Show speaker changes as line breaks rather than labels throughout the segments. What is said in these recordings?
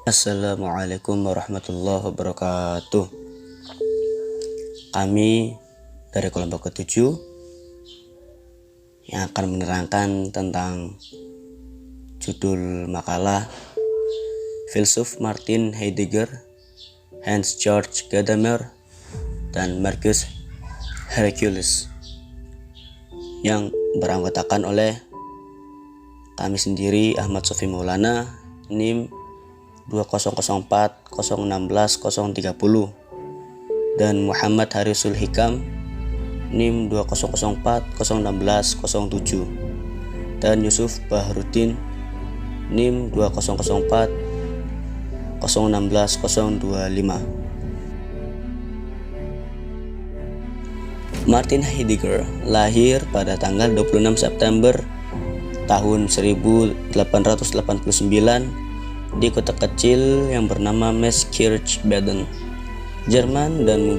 Assalamualaikum warahmatullahi wabarakatuh. Kami dari kelompok ke-7 yang akan menerangkan tentang judul makalah Filsuf Martin Heidegger, Hans Georg Gadamer, dan Marcus Hercules yang beranggotakan oleh kami sendiri, Ahmad Sofi Maulana, NIM 2004 016 030, dan Muhammad Harisul Hikam, NIM 2004 016 07, dan Yusuf Bahruddin, NIM 2004 016 025. Martin Heidegger lahir pada tanggal 26 September tahun 1889 di kota kecil yang bernama Meeskirchbaden, Jerman, dan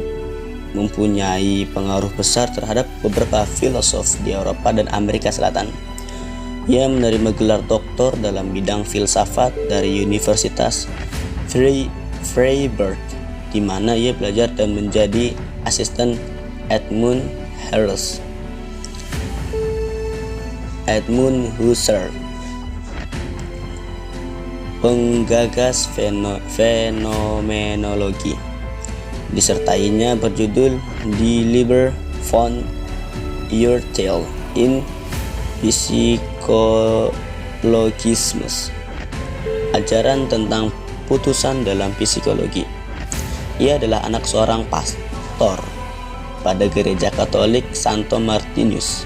mempunyai pengaruh besar terhadap beberapa filosof di Eropa dan Amerika Selatan. Ia menerima gelar doktor dalam bidang filsafat dari Universitas Freiburg, di mana ia belajar dan menjadi asisten Edmund Husserl, penggagas fenomenologi. Disertainya berjudul Die Liebe von Urteil in Psychologismus, ajaran tentang putusan dalam psikologi. Ia adalah anak seorang pastor pada gereja Katolik Santo Martinus.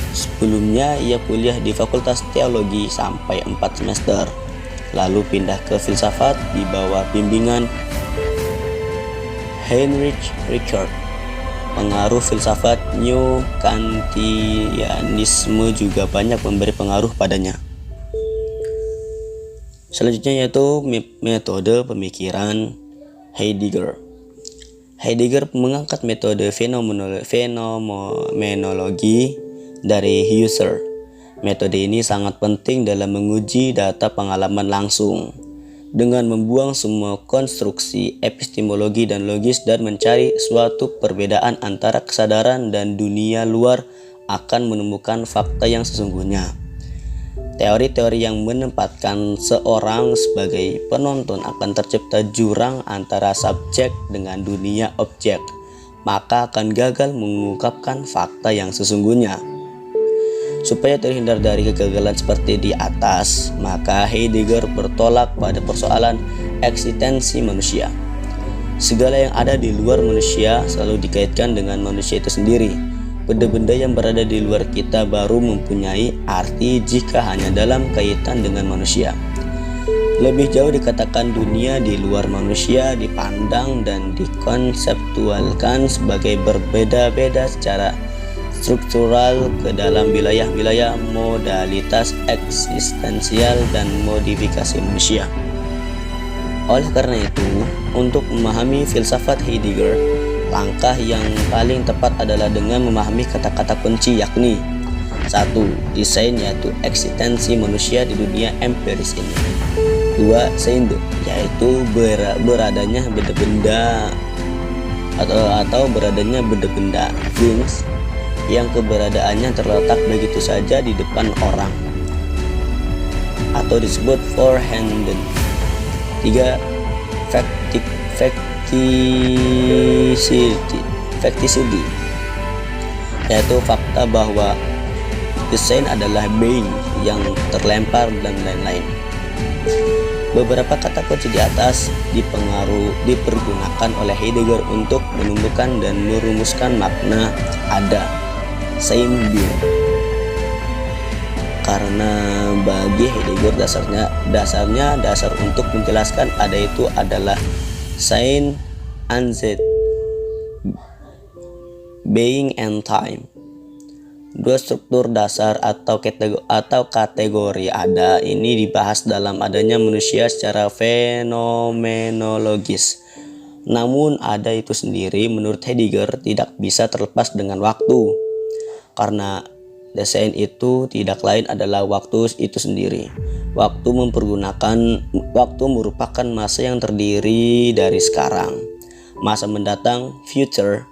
Sebelumnya ia kuliah di Fakultas Teologi sampai 4 semester, lalu pindah ke filsafat di bawah bimbingan Heinrich Rickert. Pengaruh filsafat New Kantianisme juga banyak memberi pengaruh padanya. Selanjutnya yaitu metode pemikiran Heidegger. Heidegger mengangkat metode fenomenologi dari Husserl. Metode ini sangat penting dalam menguji data pengalaman langsung dengan membuang semua konstruksi epistemologi dan logis dan mencari suatu perbedaan antara kesadaran dan dunia luar akan menemukan fakta yang sesungguhnya. Teori-teori yang menempatkan seorang sebagai penonton akan tercipta jurang antara subjek dengan dunia objek, maka akan gagal mengungkapkan fakta yang sesungguhnya. Supaya terhindar dari kegagalan seperti di atas, maka Heidegger bertolak pada persoalan eksistensi manusia. Segala yang ada di luar manusia selalu dikaitkan dengan manusia itu sendiri. Benda-benda yang berada di luar kita baru mempunyai arti jika hanya dalam kaitan dengan manusia. Lebih jauh dikatakan dunia di luar manusia dipandang dan dikonseptualkan sebagai berbeda-beda secara struktural ke dalam wilayah-wilayah modalitas eksistensial dan modifikasi manusia. Oleh karena itu, untuk memahami filsafat Heidegger, langkah yang paling tepat adalah dengan memahami kata-kata kunci, yakni 1. Desain, yaitu eksistensi manusia di dunia empiris ini. 2. Sein, yaitu beradanya benda-benda atau beradanya benda-benda things yang keberadaannya terletak begitu saja di depan orang atau disebut forehanded. 3. Facticity, yaitu fakta bahwa desain adalah being yang terlempar dan lain-lain. Beberapa kata kunci di atas dipergunakan oleh Heidegger untuk menumbuhkan dan merumuskan makna ada, sein being. Karena bagi Heidegger dasar untuk menjelaskan ada itu adalah sein and being and time. Dua struktur dasar atau kategori ada ini dibahas dalam adanya manusia secara fenomenologis. Namun ada itu sendiri menurut Heidegger tidak bisa terlepas dengan waktu, karena Desain itu tidak lain adalah waktu itu sendiri. Waktu merupakan masa yang terdiri dari sekarang. Masa mendatang, future,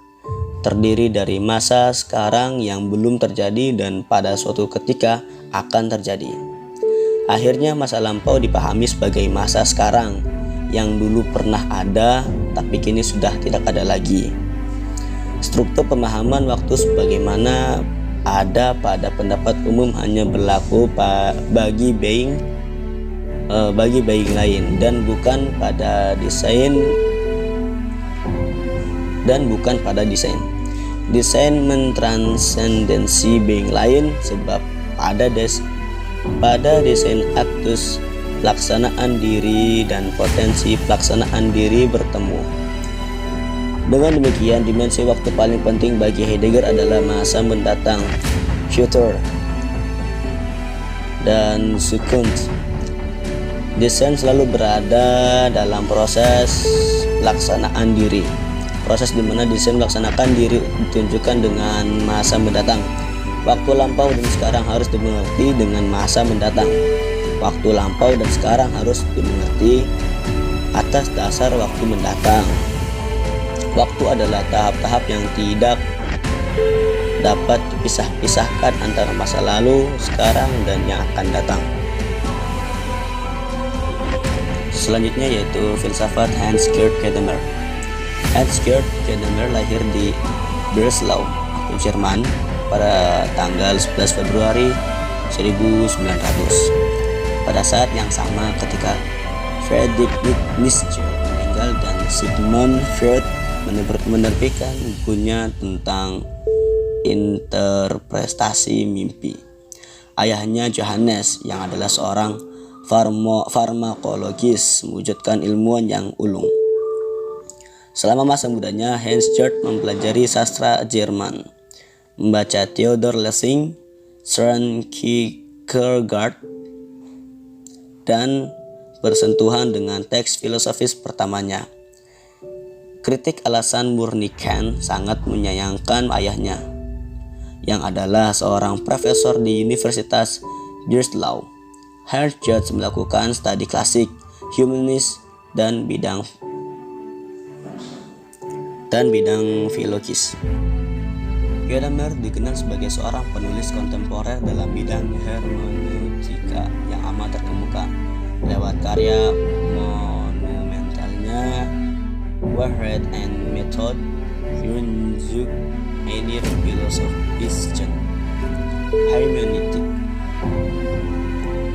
terdiri dari masa sekarang yang belum terjadi dan pada suatu ketika akan terjadi. Akhirnya masa lampau dipahami sebagai masa sekarang yang dulu pernah ada tapi kini sudah tidak ada lagi. Struktur pemahaman waktu sebagaimana ada pada pendapat umum hanya berlaku bagi being lain dan bukan pada desain. Desain mentransendensi being lain sebab pada desain aktus pelaksanaan diri dan potensi pelaksanaan diri bertemu. Dengan demikian, dimensi waktu paling penting bagi Heidegger adalah masa mendatang, future, dan Zukunft. Desain selalu berada dalam proses pelaksanaan diri. Proses di mana desain melaksanakan diri ditunjukkan dengan masa mendatang. Waktu lampau dan sekarang harus dimengerti dengan masa mendatang. Waktu lampau dan sekarang harus dimengerti atas dasar waktu mendatang. Waktu adalah tahap-tahap yang tidak dapat dipisahkan antara masa lalu, sekarang, dan yang akan datang. Selanjutnya yaitu filsafat Hans-Gerd Gadamer. Hans-Gerd Gadamer lahir di Breslau, Jerman pada tanggal 11 Februari 1900. Pada saat yang sama ketika Friedrich Nietzsche meninggal dan Sigmund Freud menerbitkan bukunya tentang interpretasi mimpi. Ayahnya Johannes yang adalah seorang farmakologis mewujudkan ilmuwan yang ulung. Selama masa mudanya, Hans-Gerd mempelajari sastra Jerman, membaca Theodor Lessing, Søren Kierkegaard, dan bersentuhan dengan teks filosofis pertamanya. Kritik alasan murni Kant sangat menyayangkan ayahnya, yang adalah seorang profesor di Universitas Breslau. Hans-Gerd melakukan studi klasik, humanis, dan bidang filologis. Gadamer dikenal sebagai seorang penulis kontemporer dalam bidang hermeneutika yang amat terkemuka lewat karya monumentalnya Wahrheit and Method, Grundzüge einer philosophischen Hermeneutik,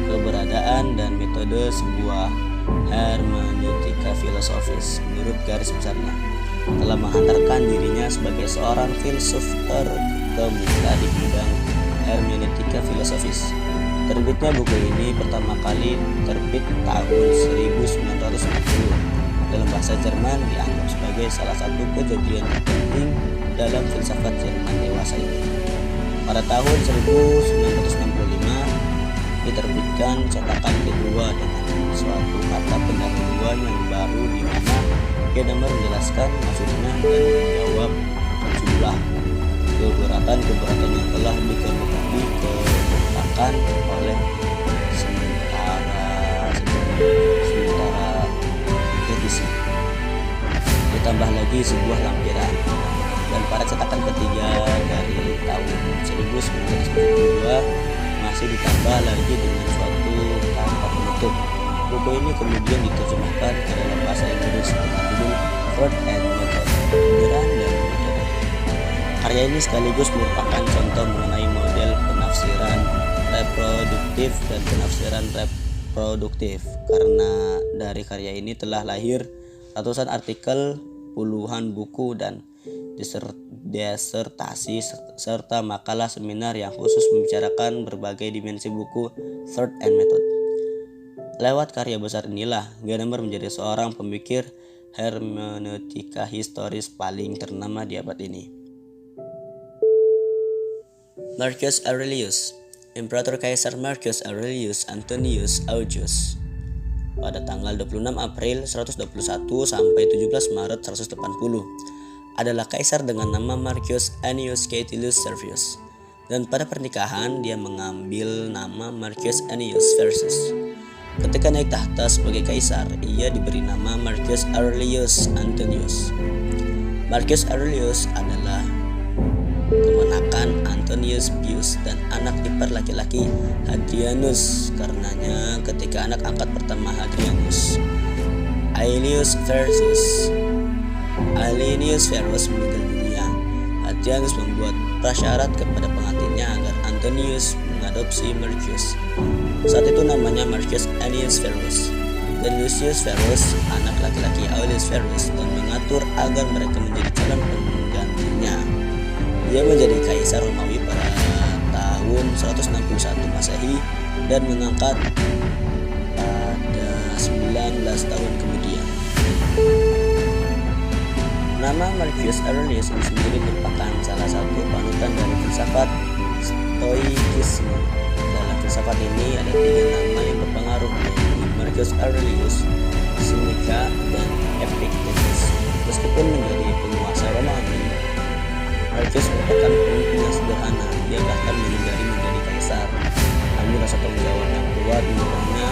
keberadaan dan metode sebuah hermeneutika filosofis menurut garis besarnya, telah menghantarkan dirinya sebagai seorang filsuf terkemuka di bidang hermeneutika filosofis. Terbitnya buku ini pertama kali terbit tahun 1960. Dalam bahasa Jerman dianggap sebagai salah satu kejadian penting dalam filsafat Jerman dewasa ini. Pada tahun 1965 diterbitkan cetakan kedua dengan suatu kata pendahuluan yang baru di mana Gadamer menjelaskan maksudnya dan menjawab sejumlah keberatan yang telah dikemukakan oleh sementara kritisi. Ditambah lagi sebuah lampiran, dan pada cetakan ketiga dari tahun 1972 masih ditambah lagi dengan suatu kata penutup. Buku ini kemudian diterjemahkan ke dalam bahasa Inggris dengan judul Word and Method, Peran dan Metode. Karya ini sekaligus merupakan contoh mengenai model penafsiran reproduktif dan penafsiran reproduktif, karena dari karya ini telah lahir ratusan artikel, puluhan buku dan disertasi serta makalah seminar yang khusus membicarakan berbagai dimensi buku Thought and Method. Lewat karya besar inilah Gadamer menjadi seorang pemikir hermeneutika historis paling ternama di abad ini. Marcus Aurelius, Imperator Kaisar Marcus Aurelius Antonius Augustus pada tanggal 26 April 121 sampai 17 Maret 180 adalah kaisar dengan nama Marcus Annius Catilius Servius. Dan pada pernikahan dia mengambil nama Marcus Annius Verus. Ketika naik tahta sebagai kaisar, ia diberi nama Marcus Aurelius Antonius. Marcus Aurelius adalah keponakan Antonius Pius dan anak ipar laki-laki Hadrianus. Karenanya ketika anak angkat pertama Hadrianus, Aelius Verus meninggal dunia, Hadrianus membuat prasyarat kepada pengantinnya agar Antonius mengadopsi Marcus. Saat itu namanya Marcus Annius Verus dan Lucius Verus, anak laki-laki Aelius Verus, dan mengatur agar mereka menjadi calon penggantinya. Dia menjadi kaisar Romawi pada tahun 161 Masehi dan mengangkat pada 19 tahun kemudian. Nama Marcus Aurelius ini sendiri merupakan salah satu panutan dari filsafat Stoikisme. Dalam filsafat ini ada 3 nama yang berpengaruh, yaitu Marcus Aurelius, Seneca, dan Epictetus. Meskipun menjadi penguasa Romawi, Marcus merupakan pemimpin yang sederhana. Dia bahkan menghindari menjadi kaisar. Namun rasa tanggung jawab yang kuat mendorongnya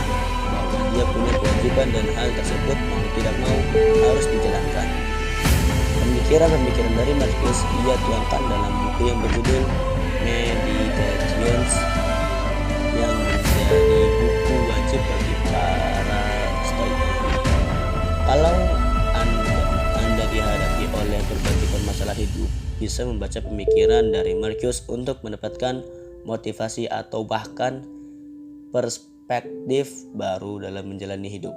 bahwa dia punya kewajiban dan hal tersebut mau tidak mau harus dijalankan. Pemikiran dari Marcus ia tuangkan dalam buku yang berjudul Meditations, yang menjadi buku wajib bagi para Stoik. Kalau Anda dihadapi oleh berbagai permasalahan hidup, bisa membaca pemikiran dari Marcus untuk mendapatkan motivasi atau bahkan perspektif baru dalam menjalani hidup.